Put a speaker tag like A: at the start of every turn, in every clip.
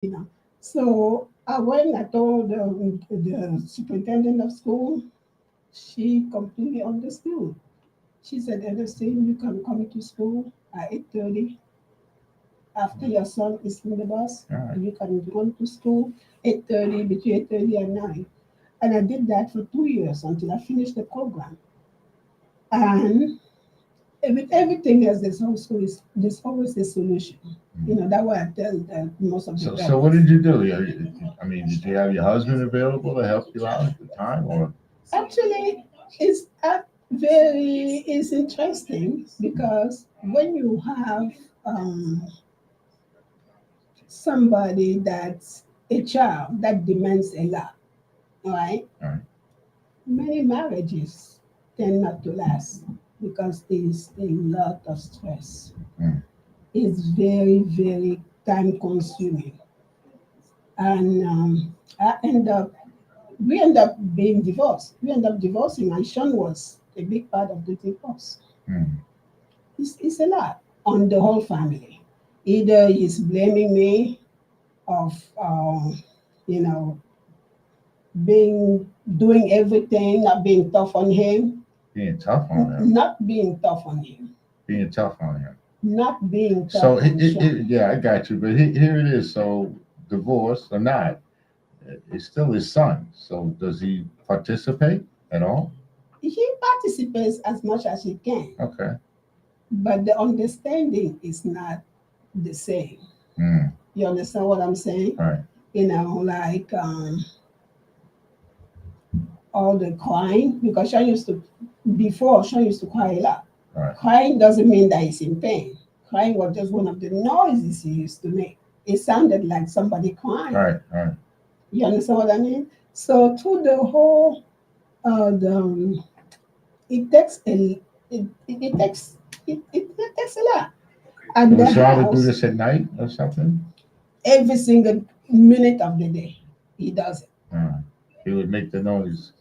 A: you know. So when I told the superintendent of school, she completely understood. She said, Ernestine, you can come to school at 8:30 after your son is in the bus.
B: All right.
A: You can come to school 8:30, between 8:30 and 9. And I did that for 2 years until I finished the program. And with everything else, there's always a solution. That's why I tell most of the
B: So what
A: parents.
B: did you do? I mean, did you have your husband available to help you out at the time, or?
A: Actually, it's very it's interesting because when you have um, somebody that's a child that demands a lot, right?
B: All right.
A: Many marriages tend not to last because there's a lot of stress.
B: Mm.
A: It's very, very time consuming. And we end up being divorced. We end up divorcing. My son was a big part of the divorce.
B: Mm.
A: It's a lot on the whole family. Either he's blaming me of, you know, doing everything, not being tough on him,
B: Being tough on him.
A: not being tough on him,
B: Being tough on him.
A: not being
B: So
A: tough on Sean.
B: yeah, I got you. But here it is. So divorce or not, it's still his son. So does he participate at all?
A: He participates as much as he can,
B: Okay.
A: but the understanding is not the same.
B: Mm.
A: You understand what I'm saying?
B: All right.
A: Like all the crying, because Sean used to cry a lot.
B: All right.
A: Crying doesn't mean that he's in pain. Crying was just one of the noises he used to make. It sounded like somebody
B: All
A: crying.
B: right. All right.
A: You understand what I mean? So through the whole, it takes it takes it takes a lot.
B: So
A: At the
B: does Charlotte do
A: house,
B: this at night or something?
A: every single minute of the day, he does it.
B: Uh, he would make the noise.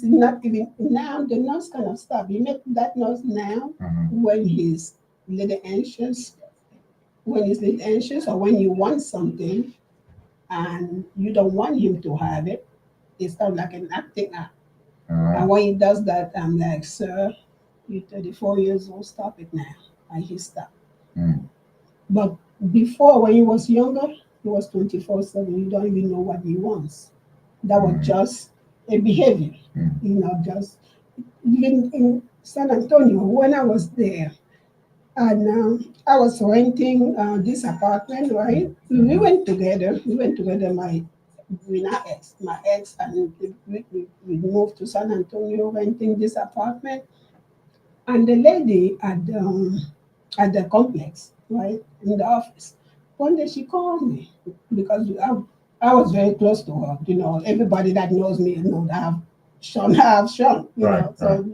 A: Not even now, the nurse kind of stop. He make that noise now
B: Uh-huh.
A: when he's little anxious, or when you want something and you don't want him to have it. It's kind of like an acting out.
B: Uh-huh.
A: And when he does that, I'm like, sir, you're 34 years old, stop it now. And he stopped.
B: Mm.
A: But before, when he was younger, he was 24/7. You don't even know what he wants. That was
B: Mm.
A: just a behavior,
B: Mm.
A: just even in San Antonio when I was there. And I was renting this apartment, right? We
B: Mhm.
A: went together. We went together, my ex, and we moved to San Antonio, renting this apartment. And the lady at the complex, right, in the office, one day she called me because I was very close to her. Everybody that knows me know that I have Sean,
B: Right. Right.
A: So,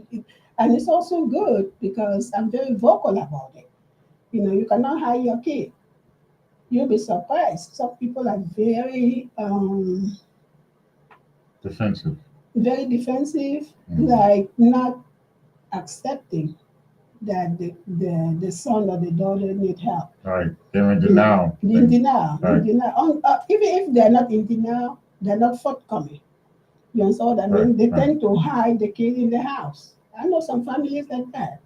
A: and it's also good because I'm very vocal about it. You cannot hide your kid. You'll be surprised. Some people are
B: Defensive.
A: very defensive,
B: Mm.
A: like not accepting that the son or the daughter need help.
B: All right. They're in
A: You know,
B: denial.
A: in denial,
B: All right.
A: Even if they're not in denial, they're not forthcoming. You understand what I
B: Right.
A: mean? They
B: Right.
A: tend to hide the kid in the house. I know some families like that.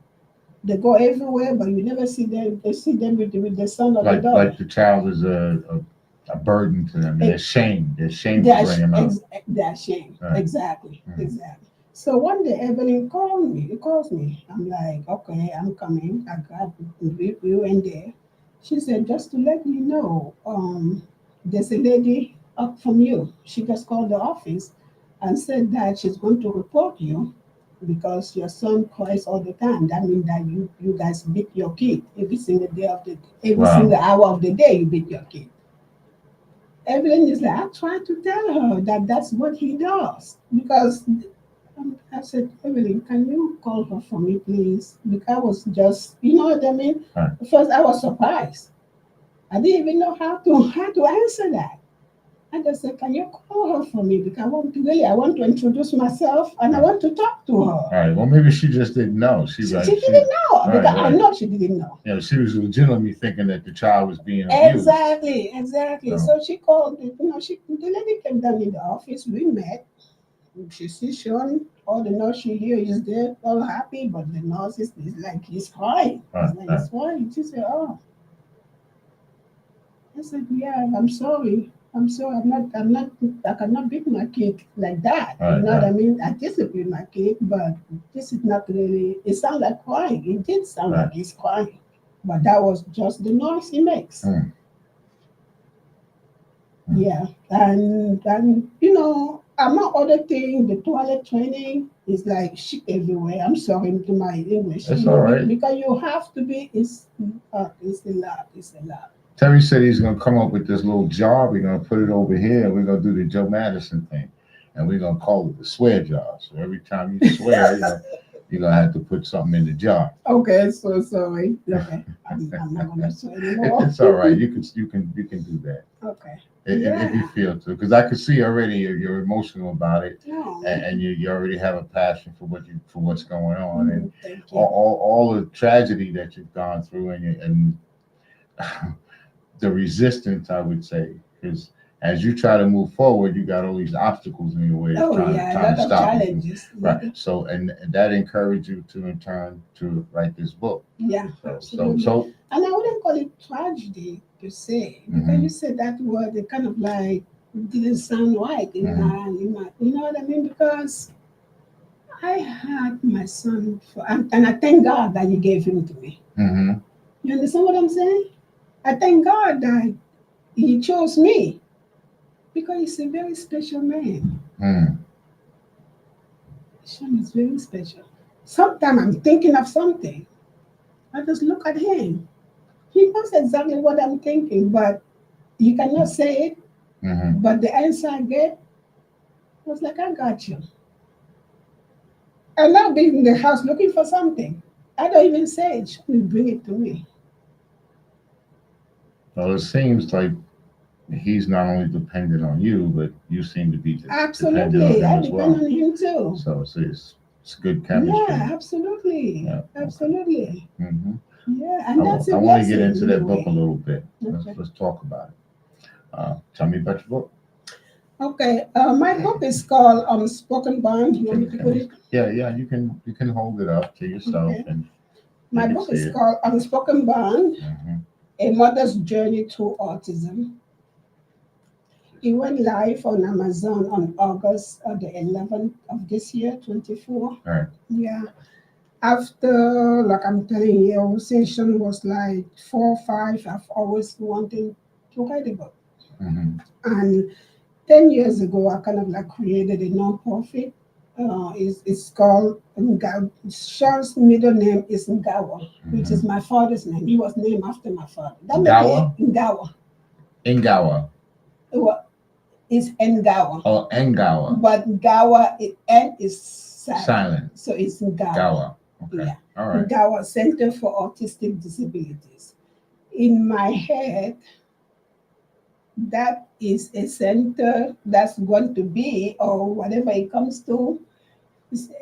A: They go everywhere, but you never see them. They see them with the son or the daughter.
B: Like the child is a burden to them. They're
A: It,
B: ashamed. They're ashamed
A: they
B: to
A: are
B: bring him out.
A: they're ashamed.
B: All right.
A: Exactly,
B: Mm.
A: exactly. So one day Evelyn called me. He calls me. I'm like, okay, I'm coming. We went there. She said, just to let you know, there's a lady up from you. She just called the office and said that she's going to report you because your son cries all the time. That means that you guys beat your kid every
B: Wow.
A: single hour of the day. You beat your kid. Evelyn is like, I tried to tell her that that's what he does because I said, Evelyn, can you call her for me, please? Because I was just, you know what I mean?
B: All right.
A: First, I was surprised. I didn't even know how to answer that. just said, can you call her for me? Because I want to introduce myself and I want to talk to her.
B: All right. Well, maybe she just didn't know. She
A: She didn't know
B: right,
A: because I
B: right.
A: know she didn't know.
B: You know, she was legitimately thinking that the child was being abused.
A: Exactly.
B: So-
A: So she called, the lady came down in the office, we met. She sees Sean, all the nurse she here is there, all happy, but the nurse is like, he's crying.
B: Right,
A: He's like, he's crying. She said, oh. I said, yeah, I'm sorry. I cannot beat my kid like that.
B: Right,
A: You know what I
B: right.
A: mean? I discipline my kid, but this is not really, it sounded like crying. It did sound
B: Right.
A: like he's crying. But that was just the noise he makes.
B: Mm. Mm.
A: Yeah. And among other things, the toilet training is like shit everywhere. I'm sorry to my English.
B: That's all right.
A: Because you have to be, it's a lot. It's a lot.
B: Terry said he's gonna come up with this little jar. We're gonna put it over here, and we're gonna do the Joe Madison thing, and we're gonna call it the swear jar. So every time you swear, you're gonna have to put something in the jar.
A: Okay, so sorry. Okay, I'm not gonna swear anymore.
B: It's all right. You can do that
A: Okay.
B: if you feel to, because I can see already you're emotional about it,
A: No.
B: and you already have a passion for what's going on, and
A: Thank you.
B: all the tragedy that you've gone through, and the resistance, I would say, because as you try to move forward, you got all these obstacles in your way
A: Oh
B: trying
A: yeah, a
B: to
A: lot of
B: stop you.
A: challenges.
B: Right. So, and that encouraged you to in turn to write this book.
A: Yeah,
B: So,
A: absolutely. And I wouldn't call it tragedy per se, because you said that word, it kind of like didn't sound right in my, you know what I mean? Because I had my son, and I thank God that He gave him to me.
B: mm-hmm.
A: You understand what I'm saying? I thank God that He chose me because he's a very special man.
B: Mm.
A: Sean is very special. Sometimes I'm thinking of something. I just look at him. He knows exactly what I'm thinking, but he cannot say it.
B: Mm-hmm.
A: But the answer I get was like, I got you. I'll now be in the house looking for something. I don't even say it. Sean will bring it to me.
B: Well, it seems like he's not only dependent on you, but you seem to be dependent on
A: Absolutely.
B: him
A: I
B: as
A: depend
B: well.
A: on him too.
B: So it's good chemistry.
A: Yeah, absolutely.
B: Yeah.
A: Absolutely.
B: Mm-hmm.
A: Yeah, and that's a
B: I want to
A: blessing
B: get into
A: in a
B: that book a
A: way.
B: little bit.
A: Okay.
B: Let's talk about it. Tell me about your book.
A: Okay, my book is called Unspoken Bond. You want me to put it?
B: Yeah, you can hold it up to yourself
A: Okay.
B: and
A: My
B: you can
A: book
B: see
A: is
B: it.
A: called Unspoken Bond,
B: Mm-hmm.
A: A Mother's Journey Through Autism. It went live on Amazon on August the 11th of this year, 24.
B: All right.
A: Yeah. After, like I'm telling you, our session was like 4 or 5. I've always wanted to write a book.
B: Mm-hmm.
A: And 10 years ago, I kind of like created a nonprofit. It's called Ngawa. Sean's middle name is Ngawa, which is my father's name. He was named after my father. That
B: Ngawa?
A: Ngawa.
B: Ngawa.
A: It's Ngawa.
B: Oh, Ngawa.
A: But Ngawa, N is
B: Silent.
A: So it's Ngawa.
B: Ngawa. Okay.
A: Yeah.
B: All right.
A: Ngawa Center for Autistic Disabilities. In my head, that is a center that's going to be, or whatever it comes to.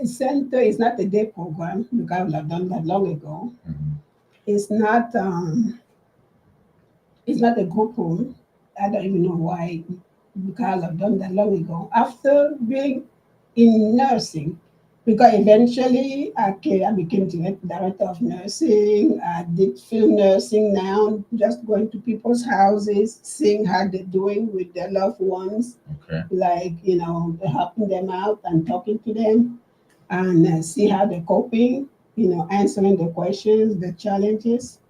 A: A center is not a day program because I've done that long ago.
B: Mm-hmm.
A: It's not. It's not a group home. I don't even know why because I've done that long ago. After being in nursing, because eventually I became director of nursing. I did field nursing now, just going to people's houses, seeing how they're doing with their loved ones,
B: Okay.
A: like, helping them out and talking to them and see how they're coping, answering the questions, the challenges.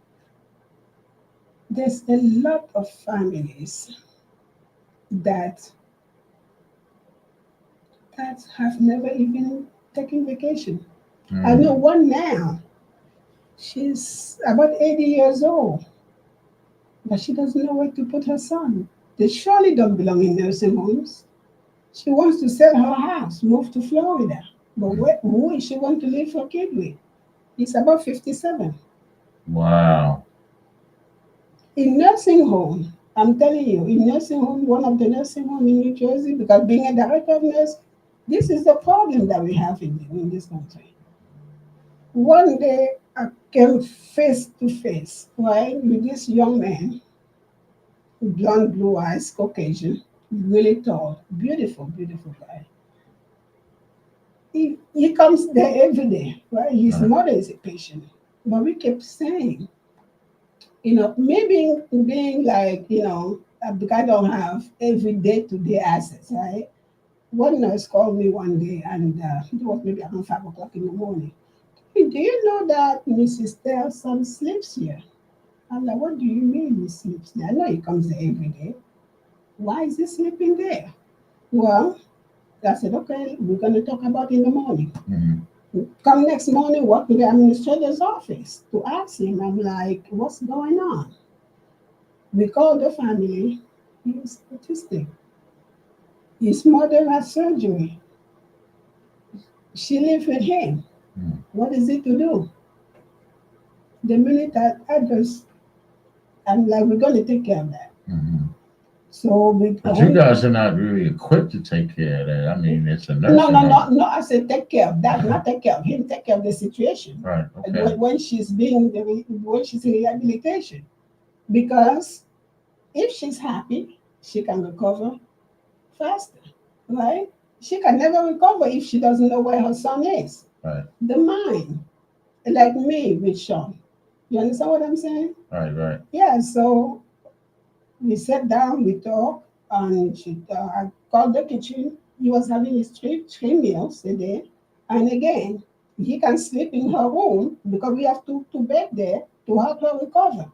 A: There's a lot of families that have never even taken vacation. I know one now. She's about 80 years old, but she doesn't know where to put her son. They surely don't belong in nursing homes. She wants to sell her house, move to Florida. But who is she want to leave her kid with? He's about 57.
B: Wow.
A: In nursing home, I'm telling you, in nursing home, one of the nursing home in New Jersey, because being a director of nurse, this is the problem that we have in this country. One day I came face to face, right, with this young man, blonde, blue eyes, Caucasian, really tall, beautiful, beautiful guy. He comes there every day, right? His
B: Right.
A: mother is a patient. But we kept saying, maybe being like, because I don't have every day to day access, right? One nurse called me one day and it was maybe around 5 o'clock in the morning. "Hey, do you know that Mrs. Telson sleeps here?" I'm like, "What do you mean he sleeps there? I know he comes there every day. Why is he sleeping there?" Well, I said, "Okay, we're going to talk about it in the morning."
B: Mm-hmm.
A: Come next morning, walk to the administrator's office to ask him. I'm like, "What's going on?" We called the family. He's autistic. His mother had surgery. She lives with him.
B: Mm-hmm.
A: What is it to do? The minute I'm like, "We're going to take care of that."
B: Mm-hmm.
A: So we
B: But you
A: when
B: guys are not really equipped to take care of that. I mean, it's a
A: no,
B: nursing
A: no, no,
B: home.
A: no. I said take care of that, not take care of him. Take care of the situation.
B: Right.
A: And
B: Okay.
A: when she's in rehabilitation, because if she's happy, she can recover faster, right? She can never recover if she doesn't know where her son is.
B: Right.
A: The mind, like me with Sean. You understand what I'm saying?
B: Right. Right.
A: Yeah. So we sat down, we talked, and I called the kitchen. He was having his three meals a day. And again, he can sleep in her room because we have two bed there to help her recover.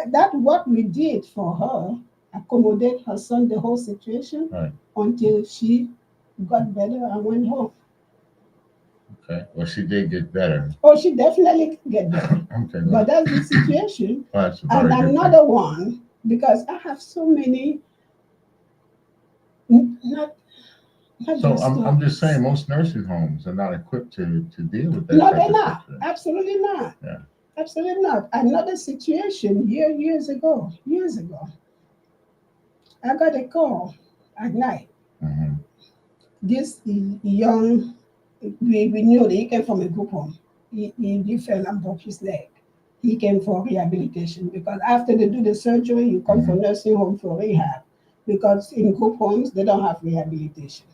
A: That's what we did for her, accommodate her son, the whole situation,
B: Right.
A: until she got better and went home.
B: Okay. Well, she did get better.
A: Oh, she definitely get better.
B: Okay.
A: But
B: Well,
A: that's the situation.
B: that's a
A: And
B: very good thing.
A: another one, because I have so many, not
B: So
A: just
B: I'm just saying,
A: stories.
B: most nursing homes are not equipped to deal with that
A: No,
B: type
A: they're
B: of
A: not.
B: situation.
A: Absolutely not.
B: Yeah.
A: Absolutely not. Another situation years ago, I got a call at night.
B: Mm-hmm.
A: This young, we knew that he came from a group home. He fell and broke his leg. He came for rehabilitation because after they do the surgery, you come for
B: Mm-hmm.
A: nursing home for rehab. Because in group homes, they don't have rehabilitation.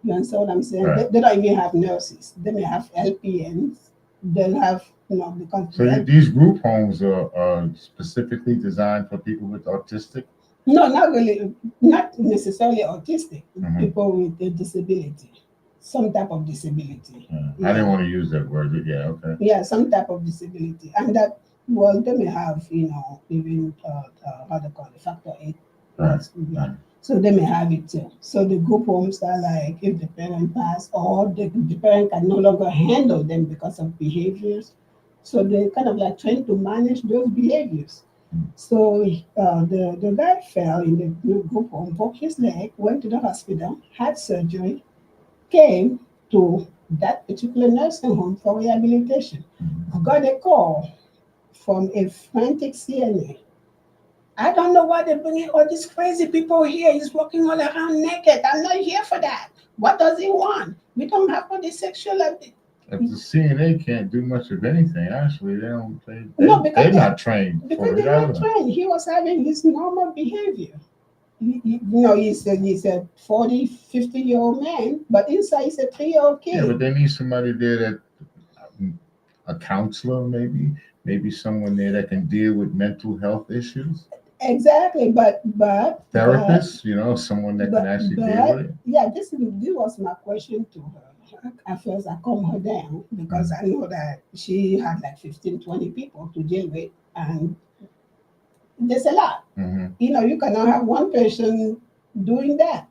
A: You understand what I'm saying?
B: Right.
A: They don't even have nurses. They may have LPNs. They'll have, because
B: So these group homes are specifically designed for people with autistic.
A: no, not really, not necessarily autistic,
B: Mm-hmm.
A: people with a disability, some type of disability.
B: Yeah. I didn't
A: Yeah,
B: want to use that word, but yeah. Okay.
A: yeah, some type of disability. And that, well, they may have, even, how they call it, factor eight.
B: Right.
A: Yeah.
B: Right.
A: So they may have it too. So the group homes are like if the parent pass or the parent can no longer handle them because of behaviors. So they kind of like trying to manage those behaviors. So the guy fell in the group home, broke his leg, went to the hospital, had surgery, came to that particular nursing home for rehabilitation.
B: Mm-hmm.
A: Got a call from a frantic CNA. "I don't know why they're bringing all these crazy people here. He's walking all around naked. I'm not here for that. What does he want? We don't have all this sexual abuse."
B: If the CNA can't do much of anything, actually, they don't.
A: No, because
B: They're not trained
A: because
B: for it
A: they're not
B: either.
A: trained. He was having his normal behavior. He's a 40, 50-year-old man, but inside he's a 3-year-old
B: Yeah, but
A: kid.
B: they need somebody there that a counselor, maybe someone there that can deal with mental health issues.
A: Exactly, but
B: Therapists, someone that can actually deal with
A: but
B: it.
A: yeah, this was my question to her. At first, I calmed her down because I know that she had like 15, 20 people to deal with, and there's a lot.
B: Mm-hmm.
A: You cannot have one person doing that.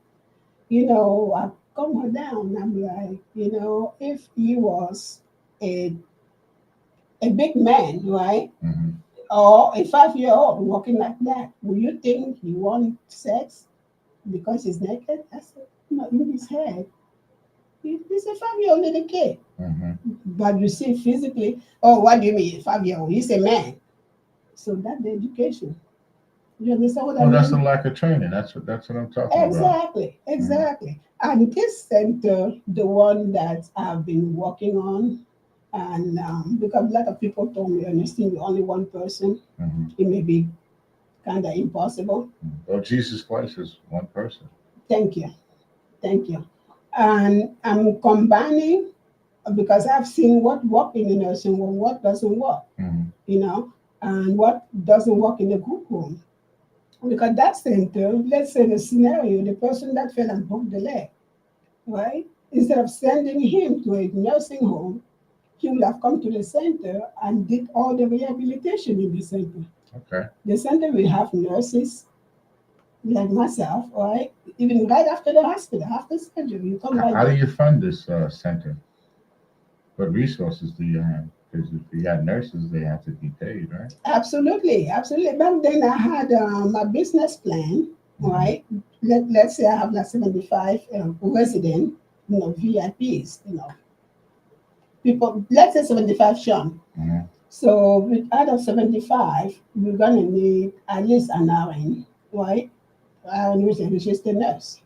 A: I calm her down. I'm like, if he was a big man, right,
B: Mm-hmm.
A: or a 5-year-old walking like that, would you think he want sex because he's naked? I said, no, in his head, he's a 5-year-old little kid.
B: Mm-hmm.
A: But you see physically, oh, what do you mean, 5-year-old? He's a man. So that's the education. You understand what I
B: Well, that's a
A: mean?
B: lack of training. That's what I'm talking about.
A: Exactly, exactly. And this center, the one that I've been working on, and because a lot of people told me, Ernestine, you're only one person,
B: Hmm.
A: it may be kind of impossible.
B: Well, Jesus Christ is one person.
A: Thank you, thank you. And I'm combining because I've seen what work in the nursing home, what doesn't work,
B: Hmm.
A: you know, and what doesn't work in the group home. Because that center, let's say the scenario, the person that fell and broke the leg, right? Instead of sending him to a nursing home, he would have come to the center and did all the rehabilitation in the center.
B: Okay.
A: The center will have nurses like myself, right? Even right after the hospital, after surgery, you come right
B: How do
A: there.
B: you fund this center? What resources do you have? Because if you got nurses, they have to be paid, right?
A: Absolutely, absolutely. Back then, I had my business plan,
B: Hmm.
A: right? Let's say I have like 75 resident, VIPs, people, let's say 75 Sean.
B: Hmm.
A: So out of 75, we're gonna need at least an RN, right? RN is a registered nurse,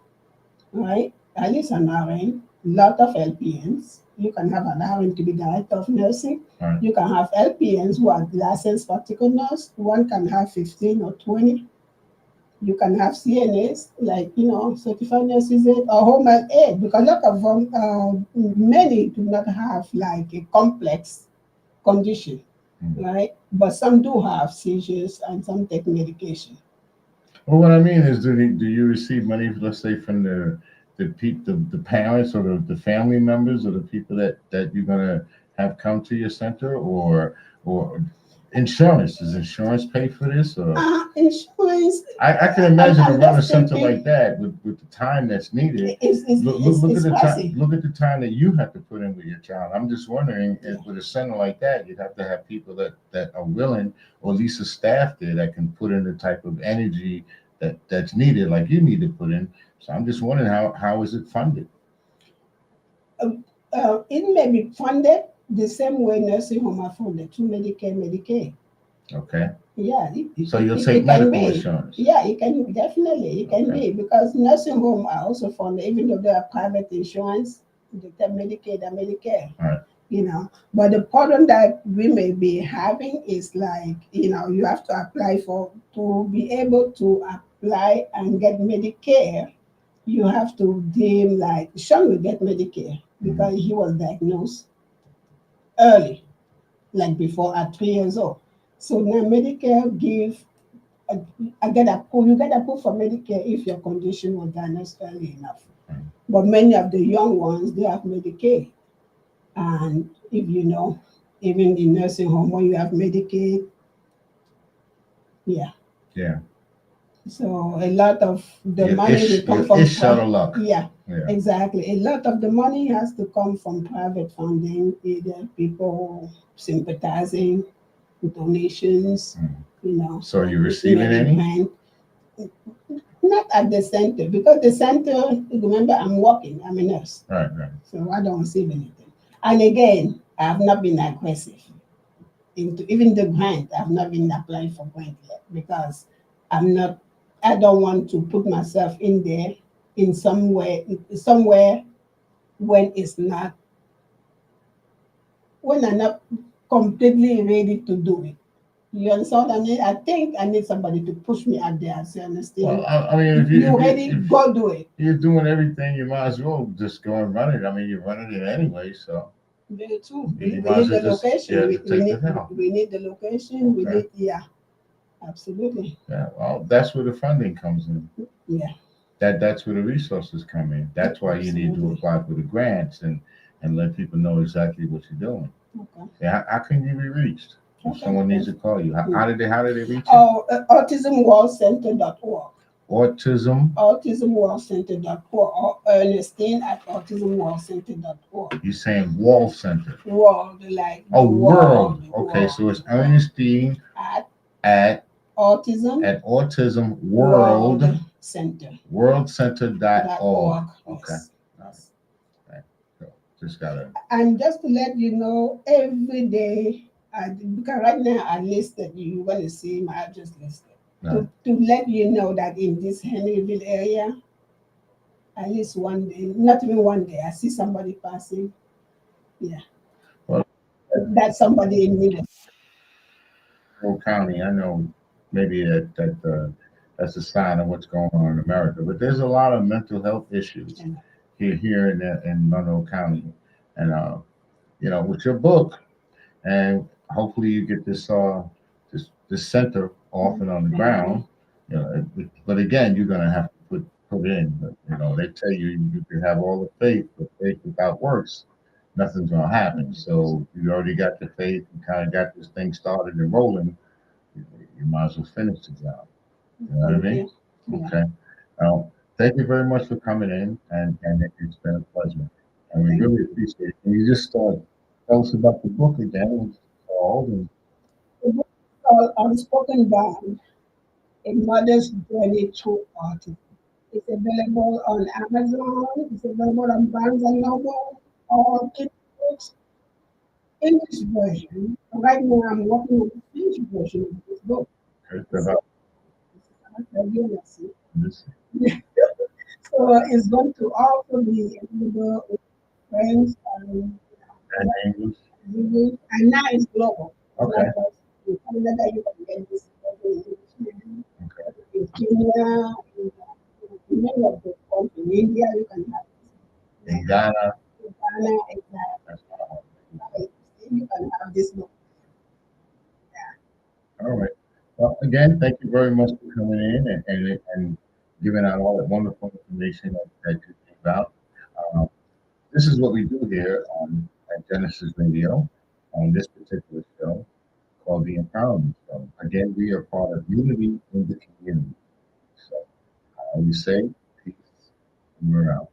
A: right? At least an RN, lot of LPNs. You can have an RN to be director of nursing.
B: Right.
A: You can have LPNs who are licensed practical nurse. One can have 15 or 20. You can have CNAs, like, certified nurses aid or home health aid, because a lot of them, many do not have like a complex condition,
B: Hmm.
A: right? But some do have seizures and some take medication.
B: Well, what I mean is, do you receive money, let's say, from the parents or the family members or the people that you're gonna have come to your center, or insurance? Does insurance pay for this? Or
A: Insurance,
B: I can
A: I'm,
B: imagine to
A: I'm
B: run a
A: just
B: center like
A: thinking
B: that with the time that's needed. Look at
A: it's
B: the time.
A: pricey.
B: Look at the time that you have to put in with your child. I'm just wondering,
A: Yeah.
B: if with a center like that, you'd have to have people that are willing, or at least a staff there that can put in the type of energy that's needed, like you need to put in. So I'm just wondering, how is it funded?
A: It may be funded the same way nursing home are funded through Medicare, Medicaid.
B: Okay,
A: Yeah,
B: so you'll
A: it
B: take
A: can
B: medical
A: be.
B: insurance.
A: Yeah, it can definitely it can
B: Okay,
A: be because nursing home are also funded, even though they are private insurance, they have Medicaid and Medicare.
B: all right.
A: But the problem that we may be having is like, you have to apply for to be able to apply and get Medicare. You have to deem like Sean will get Medicare
B: Mhm.
A: because he was diagnosed early, like before at 3 years old. So now Medicare give uh, I get approved. You get approved for Medicare if your condition was diagnosed early enough.
B: Right.
A: But many of the young ones they have Medicaid, and if even in nursing home when you have Medicaid, yeah.
B: Yeah,
A: So a lot of the
B: your
A: money will come
B: your
A: from
B: ish out of luck.
A: yeah,
B: Yeah.
A: exactly. A lot of the money has to come from private funding, either people sympathizing, donations,
B: Mhm. So are
A: or
B: you receiving
A: maybe
B: any?
A: grant. Not at the center because the center. Remember, I'm working. I'm a nurse,
B: Right, right.
A: so I don't receive anything. And again, I have not been aggressive into even the grant. I've not been applying for grant yet because I'm not. I don't want to put myself in there in somewhere when it's not when I'm not completely ready to do it. You understand what I mean? I think I need somebody to push me out there and say,
B: Well,
A: understand,
B: I mean,
A: if you ready,
B: if
A: go do it.
B: you're doing everything, you might as well just go and run it. I mean, you're running it anyway, so
A: Very true.
B: you
A: We
B: might as
A: need
B: well
A: the
B: just,
A: location.
B: yeah,
A: We,
B: to
A: we
B: take
A: need
B: the help.
A: we need the location. We
B: Okay.
A: need yeah, absolutely.
B: Yeah. Well, that's where the funding comes in.
A: Yeah,
B: That's where the resources come in. That's why you need to
A: absolutely.
B: apply for the grants and let people know exactly what you're doing.
A: Okay.
B: Yeah. How can you be reached if
A: Okay.
B: someone needs
A: Yes.
B: to call you?
A: Mm.
B: How did they reach you?
A: Oh, autismworldcenter.org.
B: Autism.
A: Autismworldcenter.org or Ernestine at autismworldcenter.org.
B: You're saying Wall Center.
A: World, like
B: Oh,
A: the
B: world.
A: world,
B: Okay, so it's
A: world.
B: Ernestine
A: At
B: at
A: Autism
B: Autism
A: World
B: World
A: Center.
B: worldcenter.org.
A: .org.
B: Okay.
A: Yes.
B: All right.
A: Yes.
B: Right. So just gotta.
A: And just to let you know, every day, because right now I listed, you're going to see my address listed.
B: Right.
A: to let you know that in this Henryville area, at least one day, not even one day, I see somebody passing. Yeah,
B: Well,
A: that's somebody in need of
B: Monroe County, I know maybe that's a sign of what's going on in America, but there's a lot of mental health issues
A: help.
B: here in Monroe County, and with your book, and hopefully you get this center off and on the ground. But again, you're gonna have to put in. But, they tell you can have all the faith, but faith without works, nothing's gonna happen. So you already got the faith, you kind of got this thing started and rolling. You might as well finish the job. You know what I
A: Thank
B: mean?
A: you. Yeah,
B: Okay. Thank you very much for coming in, and it's been a pleasure. And we
A: thank
B: really appreciate it. Can you just tell us about the book again? It's called, and
A: you. The book is called Unspoken Bond, A Mother's Journey Through Autism. It's available on Amazon, it's available on Barnes and Noble, or Kindle English version. Right now, I'm working on the French version of this book.
B: it's
A: So,
B: about
A: so
B: this
A: it's going to also be available in French and
B: in English.
A: English, and now it's global. It's not
B: Okay.
A: just in Canada, you can get this in English,
B: Okay.
A: in Kenya, in many of the countries. In India, you can have this.
B: In Ghana,
A: In Ghana, exactly.
B: that's not hard.
A: You can have this book.
B: All right. Well, again, thank you very much for coming in and giving out all that wonderful information that you gave out. Um, this is what we do here at Genesis Radio on this particular show called the Empowerment Show. Again, we are part of Unity in the Community. So, we say peace and we're out.